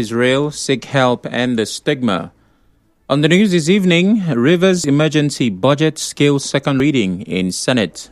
Israel seek help and the stigma. On the news this evening, Rivers emergency budget scales second reading in Senate.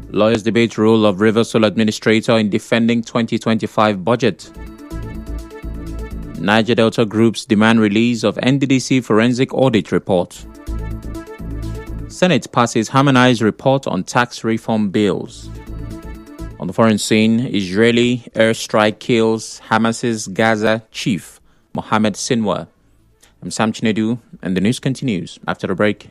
Lawyers debate role of Rivers Sole Administrator in defending 2025 budget. Niger Delta groups demand release of NDDC forensic audit report. Senate passes harmonized report on tax reform bills. On the foreign scene, Israeli airstrike kills Hamas's Gaza chief, Mohammed Sinwar. I'm Sam Chinedu, and the news continues after the break.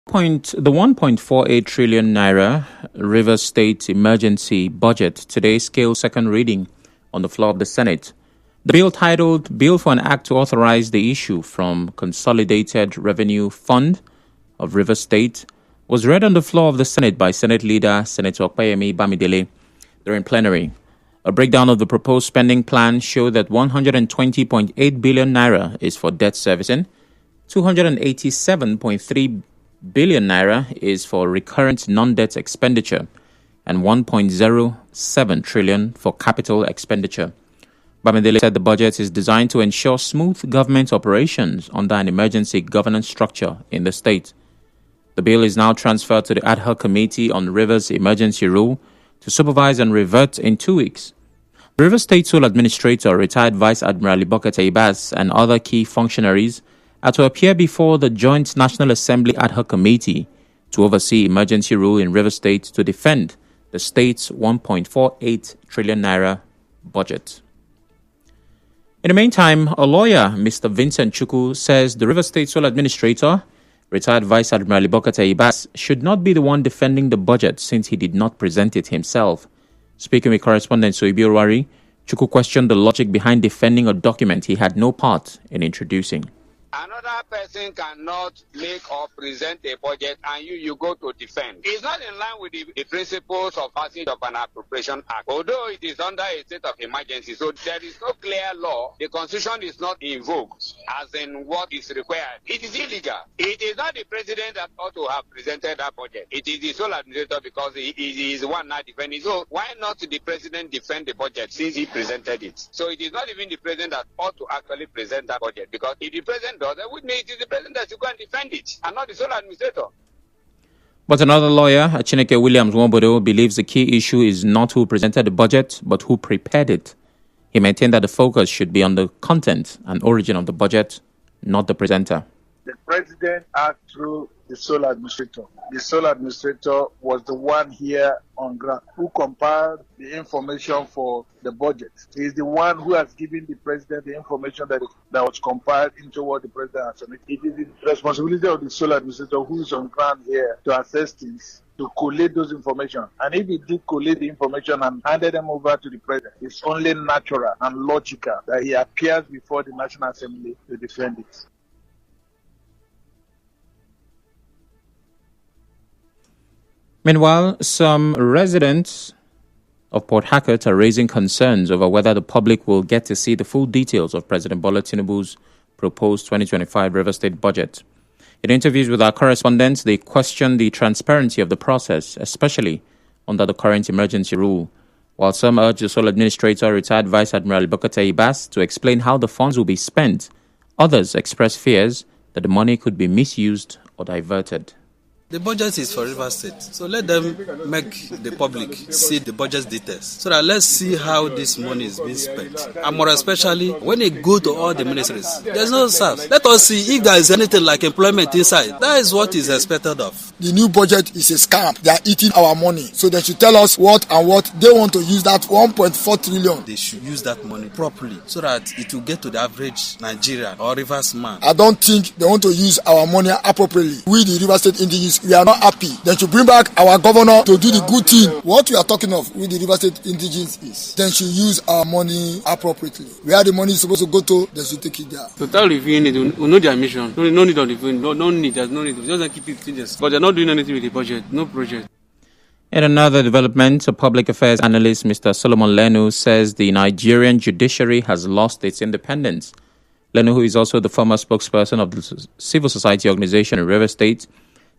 The 1.48 trillion naira Rivers State emergency budget today scales second reading on the floor of the Senate. The bill, titled Bill for an Act to Authorize the Issue from Consolidated Revenue Fund of Rivers State, was read on the floor of the Senate by Senate Leader Senator Opeyemi Bamidele during plenary. A breakdown of the proposed spending plan showed that 120.8 billion naira is for debt servicing, 287.3 billion naira is for recurrent non-debt expenditure, and 1.07 trillion for capital expenditure. Bamidele said the budget is designed to ensure smooth government operations under an emergency governance structure in the state. The bill is now transferred to the Ad hoc Committee on Rivers Emergency Rule to supervise and revert in 2 weeks. The Rivers State Sole Administrator, retired Vice Admiral Ibokete Ibas, and other key functionaries are to appear before the Joint National Assembly Ad hoc Committee to oversee emergency rule in Rivers State to defend the state's 1.48 trillion naira budget. In the meantime, a lawyer, Mr. Vincent Chukwu, says the Rivers State Sole Administrator, retired Vice Admiral Ibokete Ibas, should not be the one defending the budget since he did not present it himself. Speaking with correspondent Soibi Orwari, Chukwu questioned the logic behind defending a document he had no part in introducing. Another person cannot make or present a budget and you go to defend. It's not in line with the principles of passage of an appropriation act, although it is under a state of emergency. So there is no clear law. The constitution is not invoked as in what is required. It is illegal. It is not the president that ought to have presented that budget. It is the sole administrator because he is the one now defending. So why not the president defend the budget since he presented it? So it is not even the president that ought to actually present that budget, because if the president does, that would mean it is the president that should go and defend it and not the sole administrator. But another lawyer, Chineke Williams Wombodo, believes the key issue is not who presented the budget, but who prepared it. He maintained that the focus should be on the content and origin of the budget, not the presenter. The president acted through the sole administrator. The sole administrator was the one here on ground who compiled the information for the budget. He is the one who has given the president the information that was compiled into what the president has submitted. It is the responsibility of the sole administrator who is on ground here to assess things, to collate those information. And if he did collate the information and handed them over to the president, it's only natural and logical that he appears before the National Assembly to defend it. Meanwhile, some residents of Port Harcourt are raising concerns over whether the public will get to see the full details of President Bola Tinubu's proposed 2025 Rivers State budget. In interviews with our correspondents, they question the transparency of the process, especially under the current emergency rule. While some urged the sole administrator, retired Vice Admiral Bokata Ibas, to explain how the funds will be spent, others expressed fears that the money could be misused or diverted. The budget is for Rivers State, so let them make the public see the budget details, so that let's see how this money is being spent. And more especially, when they go to all the ministries, there's no staff. Let us see if there is anything like employment inside. That is what is expected of. The new budget is a scam. They are eating our money, so they should tell us what they want to use that 1.4 trillion. They should use that money properly, so that it will get to the average Nigerian or Rivers man. I don't think they want to use our money appropriately. We, the Rivers State indigenous, we are not happy. They should bring back our governor to do the good thing. What we are talking of with the Rivers State indigenous is they should use our money appropriately. Where the money is supposed to go to, they should take it there. Total review need we know their mission. No need of the phone. No need. There's no need. Just keep it changes. But they're not doing anything with the budget. No project. In another development, a public affairs analyst, Mr. Solomon Lenu, says the Nigerian judiciary has lost its independence. Lenu, who is also the former spokesperson of the civil society organization in Rivers State,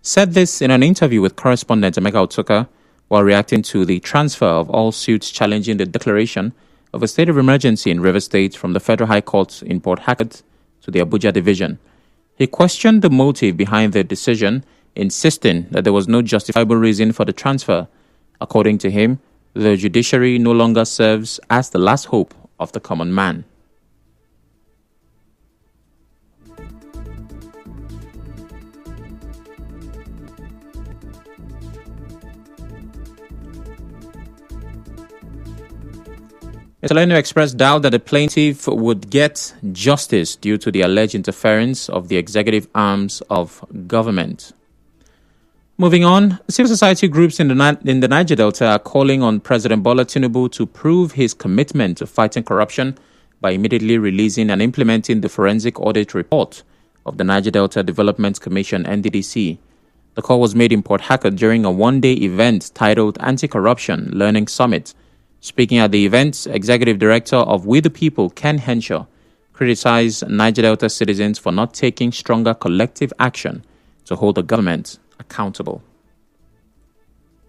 said this in an interview with correspondent Emeka Otuka while reacting to the transfer of all suits challenging the declaration of a state of emergency in Rivers State from the Federal High Court in Port Harcourt to the Abuja Division. He questioned the motive behind the decision, insisting that there was no justifiable reason for the transfer. According to him, the judiciary no longer serves as the last hope of the common man. Mr. Lenu expressed doubt that the plaintiff would get justice due to the alleged interference of the executive arms of government. Moving on, civil society groups in the Niger Delta are calling on President Bola Tinubu to prove his commitment to fighting corruption by immediately releasing and implementing the forensic audit report of the Niger Delta Development Commission, NDDC. The call was made in Port Harcourt during a one-day event titled Anti-Corruption Learning Summit. Speaking at the event, Executive Director of We the People, Ken Henshaw, criticized Niger Delta citizens for not taking stronger collective action to hold the government accountable.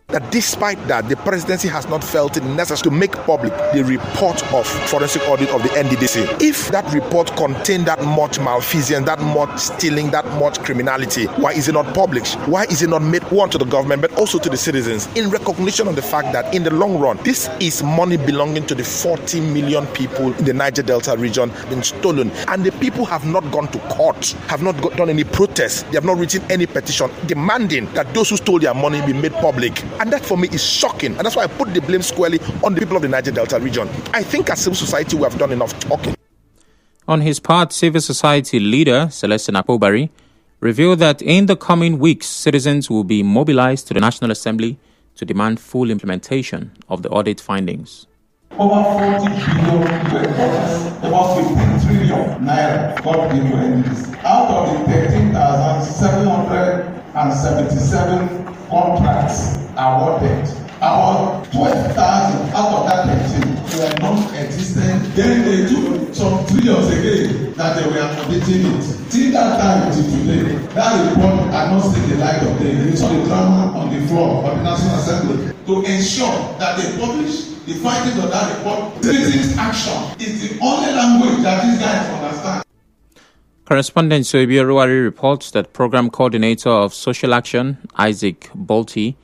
That despite that, the presidency has not felt it necessary to make public the report of forensic audit of the NDDC. If that report contained that much malfeasance, that much stealing, that much criminality, why is it not published? Why is it not made one to the government, but also to the citizens, in recognition of the fact that in the long run, this is money belonging to the 40 million people in the Niger Delta region been stolen, and the people have not gone to court, have not done any protests, they have not written any petition demanding that those who stole their money be made public. And that for me is shocking. And that's why I put the blame squarely on the people of the Niger Delta region. I think as civil society we have done enough talking. On his part, civil society leader Celestine Akpobari revealed that in the coming weeks, citizens will be mobilized to the National Assembly to demand full implementation of the audit findings. Over 40 billion US dollars, about 15 trillion naira got into NDDC. Out of the 13,777 contracts awarded, about 12,000 out of that 13 were non-existent. Then they took some trillions again that they were auditing it. Till that time till today, that report had not seen the light of day. We saw the drama on the floor of the National Assembly to ensure that they publish the findings of that report. Citizens' action is the only language that these guys understand. Correspondent Soebio Ruwari reports that Program Coordinator of Social Action, Isaac Bolti,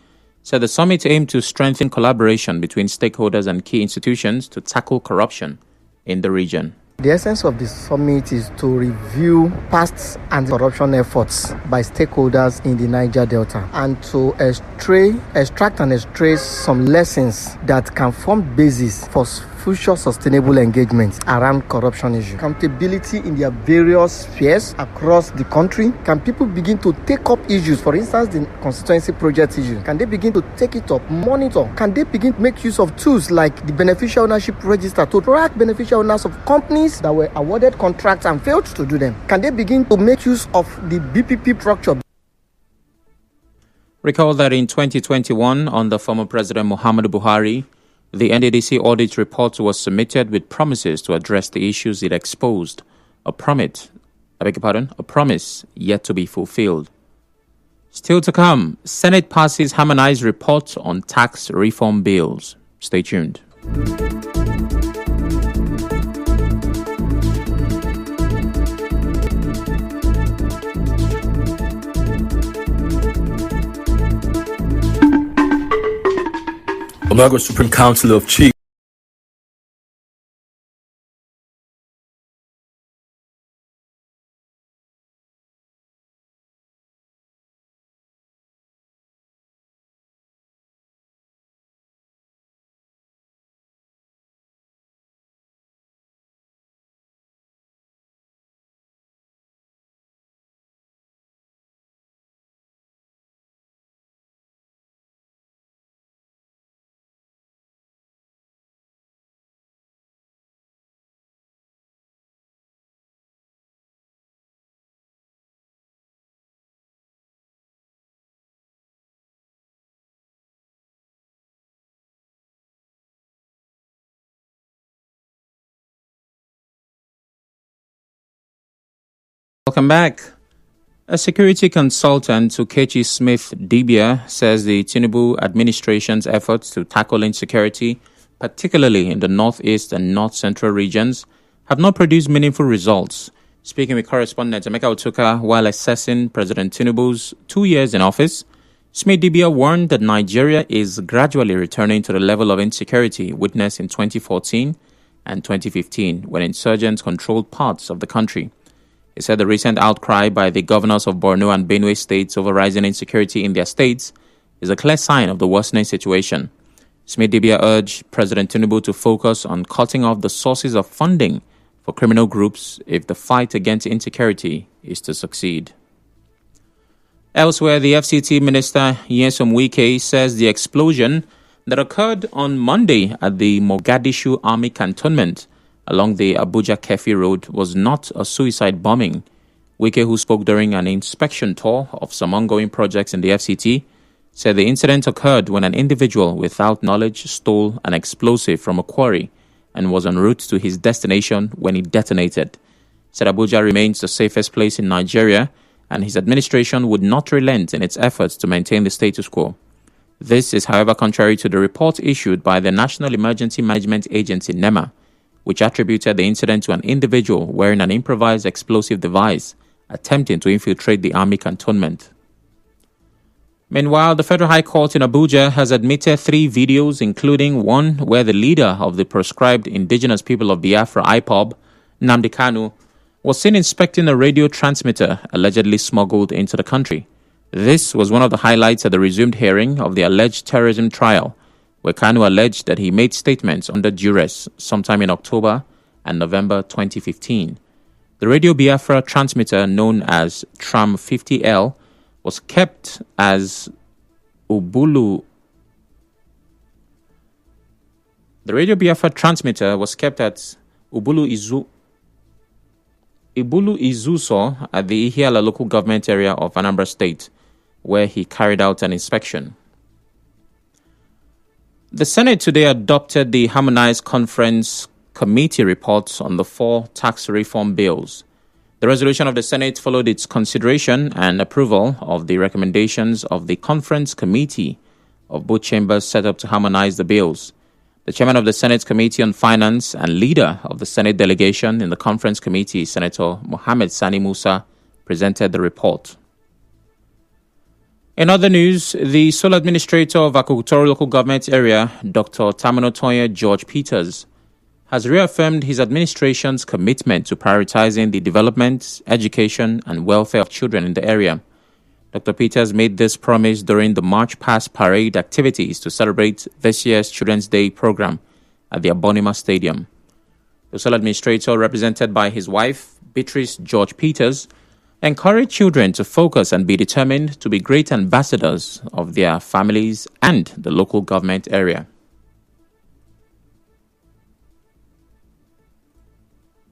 said the summit aimed to strengthen collaboration between stakeholders and key institutions to tackle corruption in the region. The essence of the summit is to review past anti-corruption efforts by stakeholders in the Niger Delta and to extract and extract some lessons that can form basis for future sustainable engagement around corruption issues. Accountability in their various spheres across the country. Can people begin to take up issues, for instance, the constituency project issue? Can they begin to take it up, monitor? Can they begin to make use of tools like the beneficial ownership register to track beneficial owners of companies that were awarded contracts and failed to do them? Can they begin to make use of the BPP structure? Recall that in 2021, under former President Muhammadu Buhari, the NDDC audit report was submitted with promises to address the issues it exposed. A promise yet to be fulfilled. Still to come, Senate passes harmonized report on tax reform bills. Stay tuned. Omego Supreme Council of Chiefs. Welcome back. A security consultant, Ukechi Smith Dibia, says the Tinubu administration's efforts to tackle insecurity, particularly in the northeast and north central regions, have not produced meaningful results. Speaking with correspondent Emeka Otuka while assessing President Tinubu's 2 years in office, Smith Dibia warned that Nigeria is gradually returning to the level of insecurity witnessed in 2014 and 2015 when insurgents controlled parts of the country. He said the recent outcry by the governors of Borno and Benue states over rising insecurity in their states is a clear sign of the worsening situation. Smith Dibia urged President Tinubu to focus on cutting off the sources of funding for criminal groups if the fight against insecurity is to succeed. Elsewhere, the FCT Minister Nyesom Wike says the explosion that occurred on Monday at the Mogadishu Army Cantonment along the Abuja-Kefi Road was not a suicide bombing. Wike, who spoke during an inspection tour of some ongoing projects in the FCT, said the incident occurred when an individual without knowledge stole an explosive from a quarry and was en route to his destination when it detonated. Said Abuja remains the safest place in Nigeria and his administration would not relent in its efforts to maintain the status quo. This is, however, contrary to the report issued by the National Emergency Management Agency, NEMA, which attributed the incident to an individual wearing an improvised explosive device attempting to infiltrate the army cantonment. Meanwhile, the Federal High Court in Abuja has admitted 3 videos, including one where the leader of the proscribed indigenous people of Biafra, IPOB, Nnamdi Kanu, was seen inspecting a radio transmitter allegedly smuggled into the country. This was one of the highlights at the resumed hearing of the alleged terrorism trial, where Kanu alleged that he made statements under duress sometime in October and November 2015. The Radio Biafra transmitter known as Tram 50L was kept as Ubulu. The Radio Biafra transmitter was kept at Ubulu Izuso at the Ihiala local government area of Anambra State, where he carried out an inspection. The Senate today adopted the Harmonized Conference Committee report on the 4 tax reform bills. The resolution of the Senate followed its consideration and approval of the recommendations of the Conference Committee of both chambers set up to harmonize the bills. The chairman of the Senate Committee on Finance and leader of the Senate delegation in the Conference Committee, Senator Mohammed Sani Musa, presented the report. In other news, the sole administrator of Akukutoro local government area, Dr. Taminotoye George Peters, has reaffirmed his administration's commitment to prioritizing the development, education, and welfare of children in the area. Dr. Peters made this promise during the March Past Parade activities to celebrate this year's Children's Day program at the Abonima Stadium. The sole administrator, represented by his wife, Beatrice George Peters, encourage children to focus and be determined to be great ambassadors of their families and the local government area.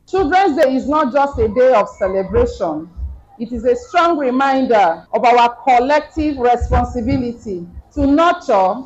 Children's Day is not just a day of celebration. It is a strong reminder of our collective responsibility to nurture,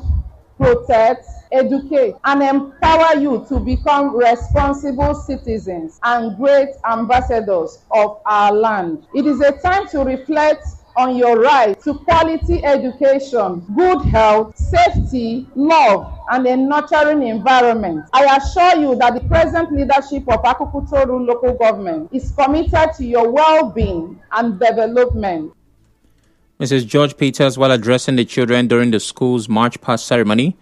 protect, educate, and empower you to become responsible citizens and great ambassadors of our land. It is a time to reflect on your right to quality education, good health, safety, love, and a nurturing environment. I assure you that the present leadership of Akuku Toru local government is committed to your well-being and development. Mrs. George Peters, while addressing the children during the school's March Past ceremony,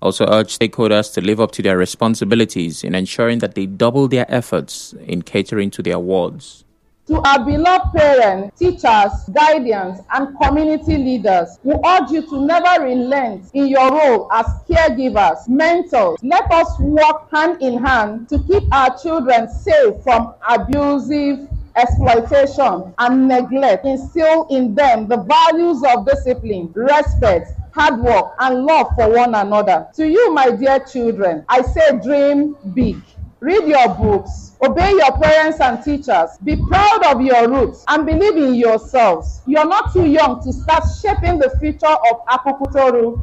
also urged stakeholders to live up to their responsibilities in ensuring that they double their efforts in catering to their wards. To our beloved parents, teachers, guardians, and community leaders, we urge you to never relent in your role as caregivers, mentors. Let us work hand in hand to keep our children safe from abusive exploitation and neglect. Instill in them the values of discipline, respect, hard work, and love for one another. To you, my dear children, I say dream big. Read your books, obey your parents and teachers, be proud of your roots, and believe in yourselves. You're not too young to start shaping the future of Akuku Toru.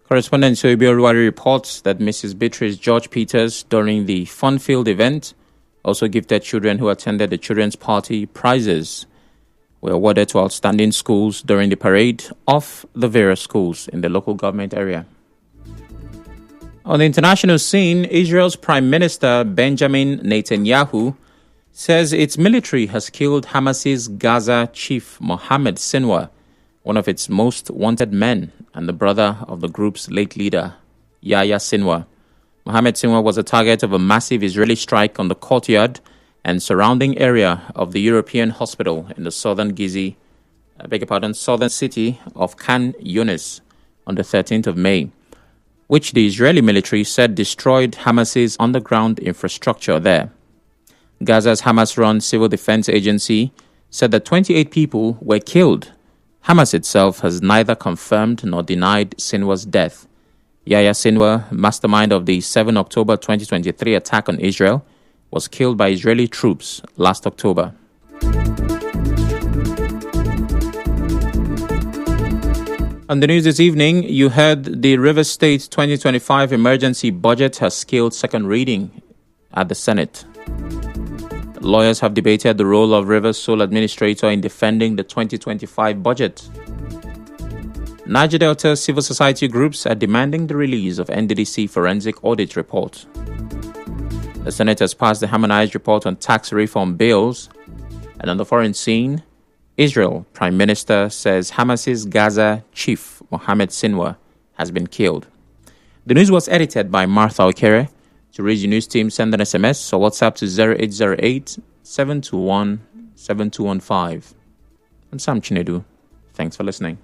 Correspondent Soibi Oruwari reports that Mrs. Beatrice George Peters, during the fun-filled event, also gifted children who attended the children's party prizes were awarded to outstanding schools during the parade of the various schools in the local government area. On the international scene, Israel's Prime Minister Benjamin Netanyahu says its military has killed Hamas's Gaza chief Mohammed Sinwar, one of its most wanted men and the brother of the group's late leader, Yahya Sinwar. Mohammed Sinwar was a target of a massive Israeli strike on the courtyard and surrounding area of the European hospital in the southern city of Khan Yunis on the 13th of May, which the Israeli military said destroyed Hamas's underground infrastructure there. Gaza's Hamas-run civil defense agency said that 28 people were killed. Hamas itself has neither confirmed nor denied Sinwar's death. Yahya Sinwar, mastermind of the 7 October 2023 attack on Israel, was killed by Israeli troops last October. On the news this evening, you heard the Rivers State 2025 emergency budget has scaled second reading at the Senate. Lawyers have debated the role of Rivers Sole Administrator in defending the 2025 budget. Niger Delta civil society groups are demanding the release of NDDC forensic audit report. The Senate has passed the harmonized report on tax reform bills. And on the foreign scene, Israel Prime Minister says Hamas's Gaza chief Mohammed Sinwar has been killed. The news was edited by Martha Okere. To reach the news team, send an SMS or WhatsApp to 0808 721 7215. I'm Sam Chinedu. Thanks for listening.